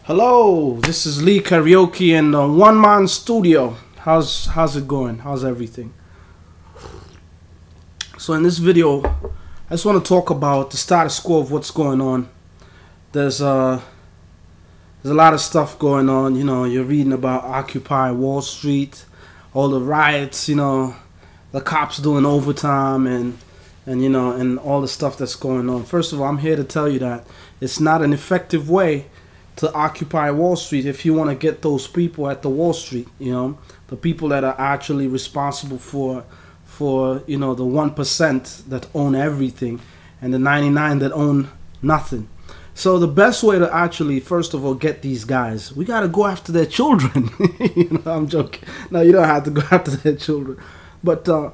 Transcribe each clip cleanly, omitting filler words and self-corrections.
Hello, this is Lee Karaoke in the One Man Studio. How's it going? How's everything? So in this video, I just want to talk about the status quo of what's going on. There's a lot of stuff going on. You know, you're reading about Occupy Wall Street, all the riots. You know, the cops doing overtime and all the stuff that's going on. First of all, I'm here to tell you that it's not an effective way to occupy Wall Street if you want to get those people at the Wall Street, you know, the people that are actually responsible for you know, the 1% that own everything and the 99 that own nothing. So the best way to actually, first of all, get these guys, we got to go after their children. You know, I'm joking. No, you don't have to go after their children. But the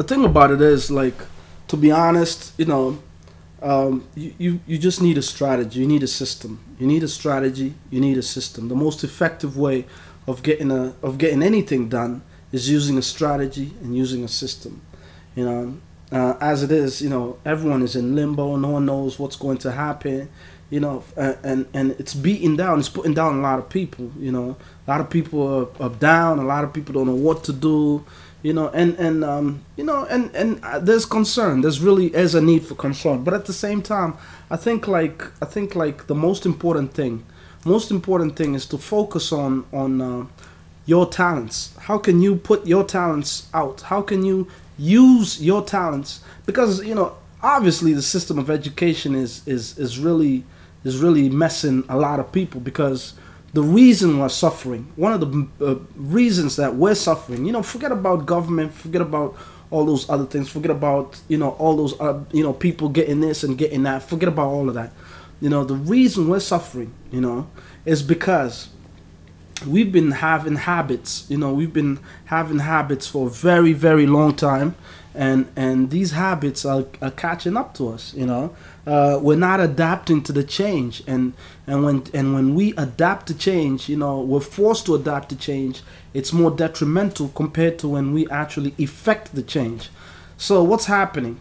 thing about it is, like, to be honest, you know, you just need a strategy. You need a system. You need a strategy. You need a system. The most effective way of getting anything done is using a strategy and using a system. You know, as it is, you know, everyone is in limbo. No one knows what's going to happen. You know, and it's beating down. It's putting down a lot of people. You know, a lot of people are down. A lot of people don't know what to do. You know, and there's concern. There's really is a need for concern. But at the same time, I think like the most important thing is to focus on your talents. How can you put your talents out? How can you use your talents? Because, you know, obviously the system of education is really messing a lot of people, because the reason we're suffering, one of the reasons that we're suffering, you know, forget about government, forget about all those other things, forget about, you know, all those, you know, people getting this and getting that, forget about all of that. You know, the reason we're suffering, you know, is because we've been having habits, you know, we've been having habits for a very, very long time. And these habits are catching up to us, you know. We're not adapting to the change, and when we adapt to change, you know, we're forced to adapt to change. It's more detrimental compared to when we actually effect the change. So what's happening?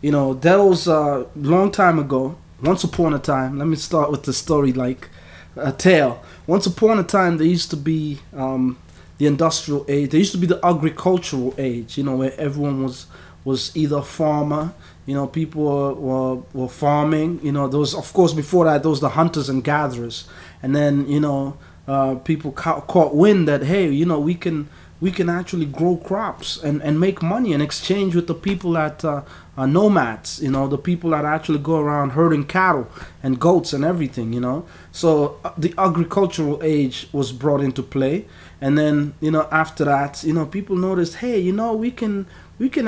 You know, that was a long time ago. Once upon a time, let me start with the story like a tale. Once upon a time, there used to be the industrial age. There used to be the agricultural age, you know, where everyone was either a farmer, you know, people were farming, you know. There was, of course, before that, those the hunters and gatherers, and then, you know, people caught wind that, hey, you know, we can actually grow crops and make money in exchange with the people that are nomads, you know, the people that actually go around herding cattle and goats and everything, you know. So the agricultural age was brought into play, and then, you know, after that, you know, people noticed, hey, you know, we can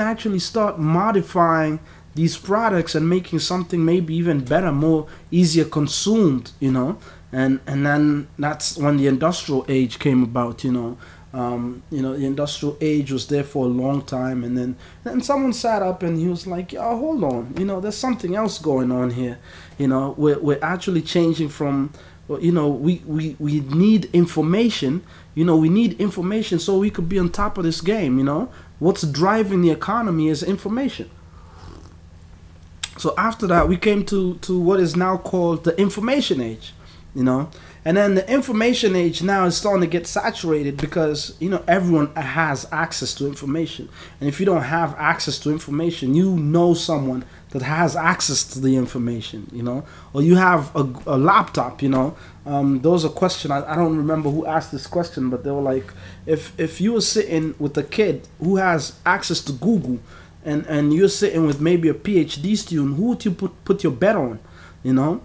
actually start modifying these products and making something maybe even better, more easier consumed, you know. And then that's when the industrial age came about, you know. You know, the industrial age was there for a long time, and then someone sat up and he was like, "Oh, hold on, you know, there's something else going on here. You know, we're actually changing from, you know, we need information. You know, we need information so we could be on top of this game. You know, what's driving the economy is information." So after that, we came to what is now called the information age. You know, and then the information age now is starting to get saturated because, you know, everyone has access to information. And if you don't have access to information, you know someone that has access to the information, you know, or you have a laptop, you know. There was a question, I don't remember who asked this question, but they were like, if you were sitting with a kid who has access to Google, and you're sitting with maybe a PhD student, who would you put your bet on, you know?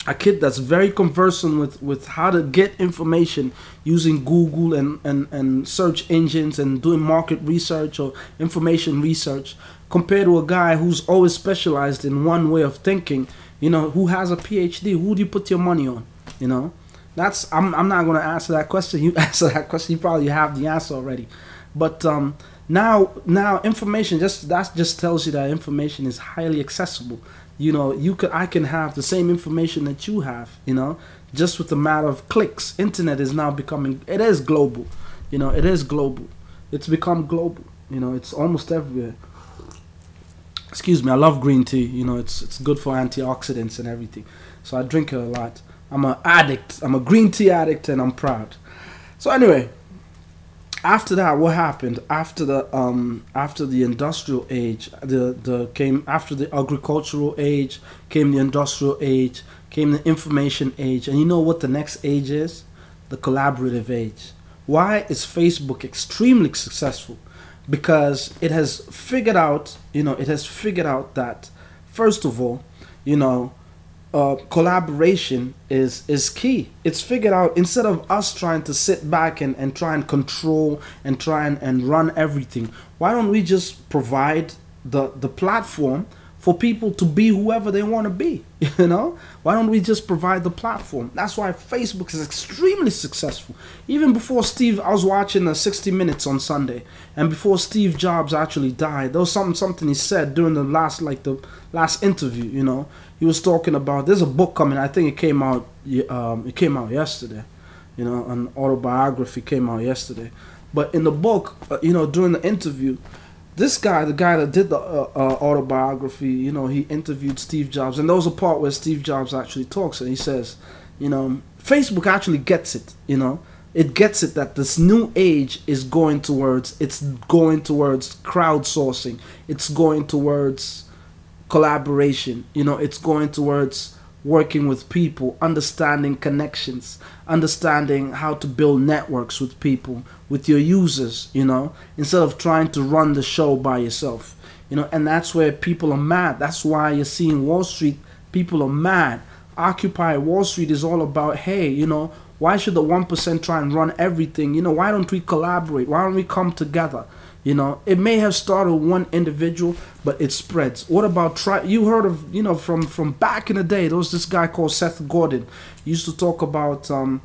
A kid that's very conversant with how to get information using Google and search engines and doing market research or information research, compared to a guy who's always specialized in one way of thinking, you know, who has a PhD. Who do you put your money on? You know, that's I'm not going to answer that question. You answer that question, you probably have the answer already. But now information that just tells you that information is highly accessible. You know, I can have the same information that you have, you know, just with a matter of clicks. Internet is now becoming, it is global, you know, it is global. It's become global, you know, it's almost everywhere. excuse me, I love green tea. You know, it's good for antioxidants and everything. So I drink it a lot. I'm an addict. I'm a green tea addict, and I'm proud. So anyway, after that, what happened after the industrial age, the came after the agricultural age, came the industrial age, came the information age, and you know what the next age is? The collaborative age. Why is Facebook extremely successful? Because it has figured out, that first of all, you know, collaboration is key. It's figured out, instead of us trying to sit back and try and control and try and run everything, why don't we just provide the platform for people to be whoever they want to be? You know, why don't we just provide the platform? That's why Facebook is extremely successful. Even before I was watching 60 Minutes on Sunday, and before Steve Jobs actually died, there was something he said during the last interview. You know, he was talking about, there's a book coming. I think it came out yesterday. You know, an autobiography came out yesterday. But in the book, during the interview, this guy, the guy that did the autobiography, you know, he interviewed Steve Jobs, and there was a part where Steve Jobs actually talks, and he says, you know, Facebook actually gets it, you know, it gets it that this new age is going towards, crowdsourcing, it's going towards collaboration, you know, it's going towards working with people, understanding connections, understanding how to build networks with people, with your users, you know, instead of trying to run the show by yourself, you know. And that's where people are mad. That's why you're seeing Wall Street, people are mad. Occupy Wall Street is all about, hey, you know, why should the 1% try and run everything? You know, why don't we collaborate? Why don't we come together? You know, it may have started one individual, but it spreads. What about you heard of, you know, from back in the day, there was this guy called Seth Godin. He used to talk about, Seth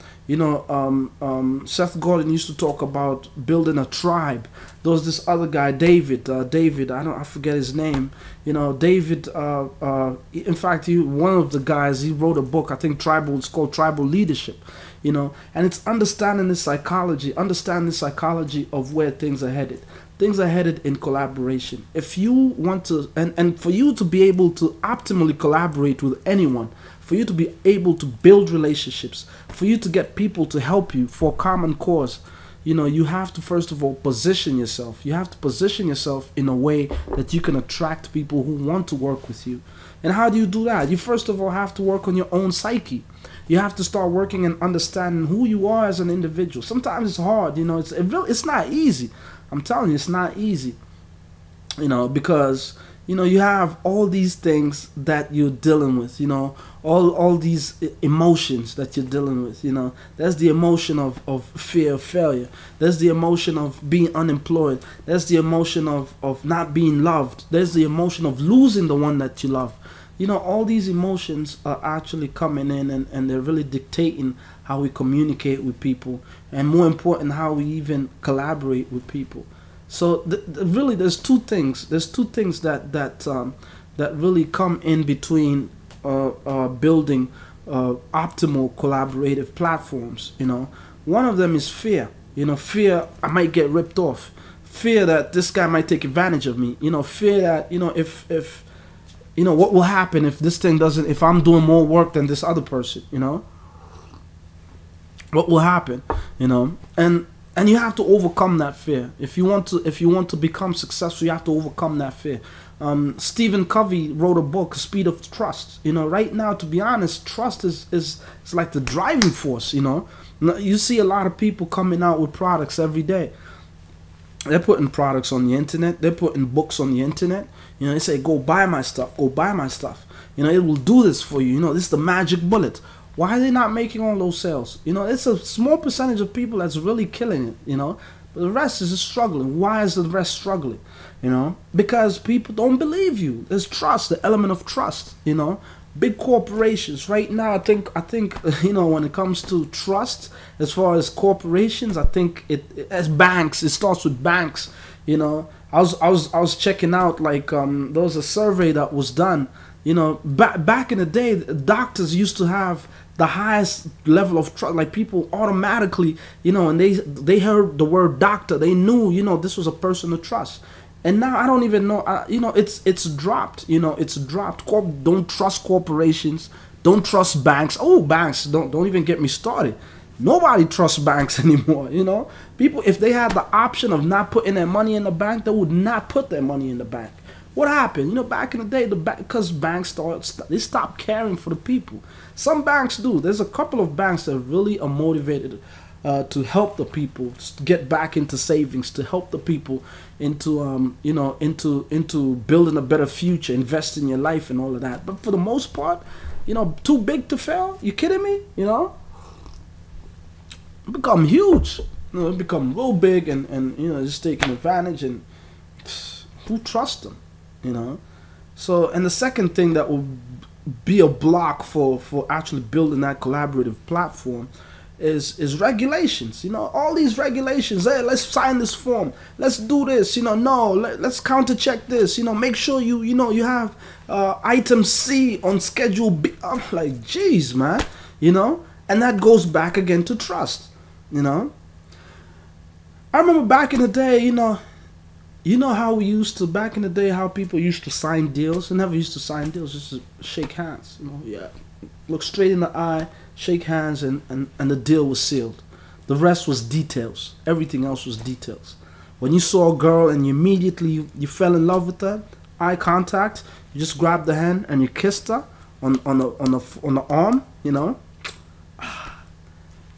Godin used to talk about building a tribe. There was this other guy, David, I forget his name. You know, David, in fact, one of the guys, he wrote a book, I think it's called Tribal Leadership. You know, and it's understanding the psychology of where things are headed. Things are headed in collaboration. If you want to, and for you to be able to optimally collaborate with anyone, for you to be able to build relationships, for you to get people to help you for a common cause, you know, you have to first of all position yourself. You have to position yourself in a way that you can attract people who want to work with you. And how do you do that? You first of all have to work on your own psyche. You have to start working and understanding who you are as an individual. Sometimes it's hard, you know, it's not easy. I'm telling you, it's not easy, you know, because, you know, you have all these things that you're dealing with, you know, all these emotions that you're dealing with, you know. There's the emotion of fear of failure. There's the emotion of being unemployed. There's the emotion of not being loved. There's the emotion of losing the one that you love. You know, all these emotions are actually coming in, and they're really dictating how we communicate with people, and more important, how we even collaborate with people. So really, there's two things. There's two things that really come in between building optimal collaborative platforms. You know, one of them is fear. You know, fear I might get ripped off. Fear that this guy might take advantage of me. You know, fear that, you know, if you know, what will happen if this thing doesn't, if I'm doing more work than this other person, you know? What will happen, you know? And you have to overcome that fear. If you want to become successful, you have to overcome that fear. Stephen Covey wrote a book, Speed of Trust. You know, right now, to be honest, trust is like the driving force, you know? You see a lot of people coming out with products every day. They're putting products on the internet. They're putting books on the internet. You know, they say, go buy my stuff. Go buy my stuff. You know, it will do this for you. You know, this is the magic bullet. Why are they not making all those sales? You know, it's a small percentage of people that's really killing it, you know. But the rest is just struggling. Why is the rest struggling? You know, because people don't believe you. There's trust, the element of trust, you know. Big corporations right now, I think you know, when it comes to trust, as far as corporations, I think as banks, it starts with banks. You know, I was checking out, like, there was a survey that was done. You know, back in the day, doctors used to have the highest level of trust. Like, people automatically, you know, and they heard the word doctor, they knew, you know, this was a person to trust. And now I don't even know. You know, it's dropped. You know, it's dropped. Don't trust corporations. Don't trust banks. Oh, banks! Don't even get me started. Nobody trusts banks anymore. You know, people, if they had the option of not putting their money in the bank, they would not put their money in the bank. What happened? You know, back in the day, because banks they stopped caring for the people. Some banks do. There's a couple of banks that really are motivated to help the people to get back into savings, to help the people into you know, into building a better future, invest in your life and all of that. But for the most part, you know, too big to fail. You kidding me? You know, become huge. You know, become real big, and you know, just taking advantage. And who trusts them? You know. So, and the second thing that will be a block for actually building that collaborative platform is regulations. You know, all these regulations. Hey, let's sign this form. Let's do this. You know, no, let's counter check this. You know, make sure you know, you have item C on schedule B. I'm like, geez, man. You know, and that goes back again to trust. You know, I remember back in the day. You know how we used to, back in the day, how people used to sign deals. They never used to sign deals, just to shake hands. You know, yeah, look straight in the eye, shake hands, and the deal was sealed. The rest was details. Everything else was details. When you saw a girl and you immediately you fell in love with her, eye contact, you just grabbed the hand and you kissed her on the arm. You know,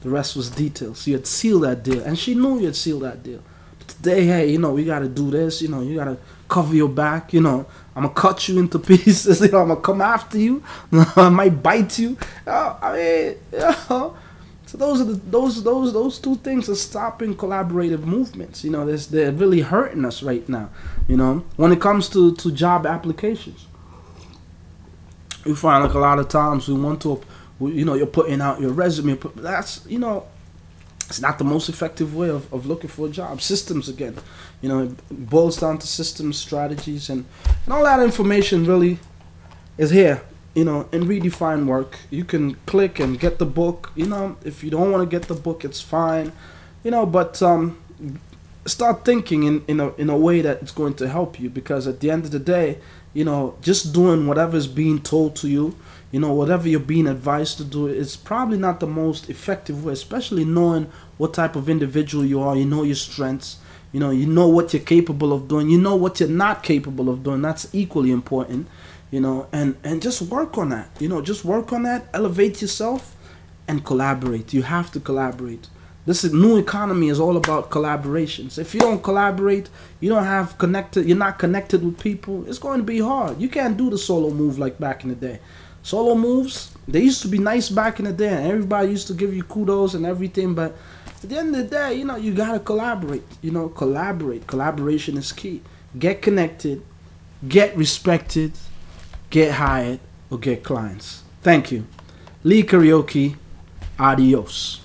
the rest was details. You had sealed that deal, and she knew you had sealed that deal. Today, hey, you know, we gotta do this. You know, you gotta cover your back. You know, I'm gonna cut you into pieces. You know, I'm gonna come after you. I might bite you. I mean, you know, so those are those two things are stopping collaborative movements. You know, they're really hurting us right now. You know, when it comes to job applications, you find like a lot of times we want to, you know, you're putting out your resume. That's, you know, it's not the most effective way of looking for a job. Systems again, you know, it boils down to systems, strategies, and all that information really is here, you know, in Redefine Work. You can click and get the book. You know, if you don't want to get the book, it's fine, you know, but start thinking in a way that it's going to help you, because at the end of the day, you know, just doing whatever is being told to you, you know, whatever you're being advised to do, it's probably not the most effective way, especially knowing what type of individual you are. You know your strengths, you know what you're capable of doing, you know what you're not capable of doing. That's equally important, you know, and just work on that, you know, just work on that, elevate yourself, and collaborate. You have to collaborate. This new economy is all about collaborations. If you don't collaborate, you don't have you're not connected with people, it's going to be hard. You can't do the solo move like back in the day. Solo moves, they used to be nice back in the day, and everybody used to give you kudos and everything, but at the end of the day, you know, you gotta collaborate. You know, collaborate. Collaboration is key. Get connected, get respected, get hired, or get clients. Thank you. Lee Karaoke, adios.